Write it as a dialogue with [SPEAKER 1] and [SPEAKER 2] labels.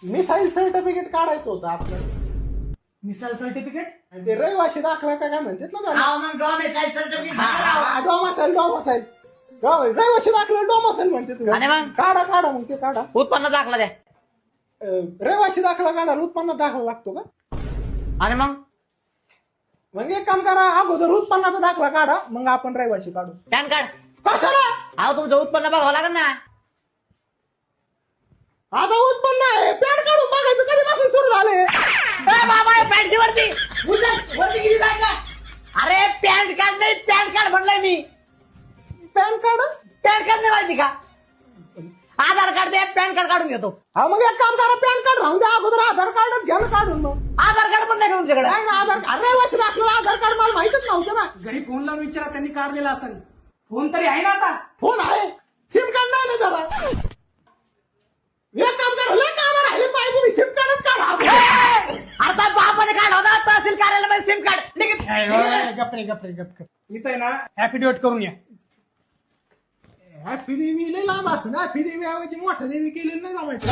[SPEAKER 1] Missile certificate काढायचं होतं आपल्याला.
[SPEAKER 2] Missile certificate.
[SPEAKER 1] आणि ते रहिवाशी दाखला काय म्हणतात ना त्याला.
[SPEAKER 3] हा मग डॉमिसाईल सर्टिफिकेट
[SPEAKER 1] डोमासाईल रहिवाशी दाखला डोमासाईल म्हणते
[SPEAKER 4] आणि मग?
[SPEAKER 1] काढा काढा मग ते काढा.
[SPEAKER 4] उत्पन्न दाखला द्या.
[SPEAKER 1] रहिवाशी दाखला काढा उत्पन्न दाखला लागतो का.
[SPEAKER 4] आणि
[SPEAKER 1] मग एक काम करा अगोदर उत्पन्नाचा दाखला काढा मग आपण रहिवाशी काढू.
[SPEAKER 4] Pan card.
[SPEAKER 1] कशाला
[SPEAKER 4] अहो तुमचं उत्पन्न बघावं लागेल ना.
[SPEAKER 1] आता उत्पन्न आहे पॅन काढून बघायचं कधीपासून सुरू झाले.
[SPEAKER 4] बाबा पॅन्ट वरती.
[SPEAKER 3] वरती किती लागला?
[SPEAKER 4] अरे पॅन कार्ड नाही पॅन कार्ड म्हणलंय मी.
[SPEAKER 1] पॅन कार्ड
[SPEAKER 4] पॅन कार्ड नाही माहिती का. आधार कार्ड दे पॅन कार्ड काढून घेतो.
[SPEAKER 1] हा मग एक काम करा पॅन कार्ड राहून द्या अगोदर आधार कार्डच घ्या ना काढून. मग
[SPEAKER 4] आधार कार्ड पण नाही का तुमच्याकडे.
[SPEAKER 1] काय ना आधार कार्ड रहिवाशी दाखला आधार कार्ड मला माहितच नव्हतं ना.
[SPEAKER 2] घरी फोन लावून विचारा त्यांनी काढलेला असेल. फोन तरी आहे ना आता.
[SPEAKER 1] फोन आहे सिम कार्ड नाही ना जरा. एक काम करा लय काम राहिले पाहिजे सिम कार्डच काढा.
[SPEAKER 4] आता बापाने काढ होता तहसील कार्यालयामध्ये सिम कार्ड निघत.
[SPEAKER 2] गप इथं आहे ना ऍफिडेविट करून या.
[SPEAKER 1] हॅपी देवी लय लांब असं ना. हॅपी देवी ऐवजी मोठ्या देवी केलेली नाही जमायचं.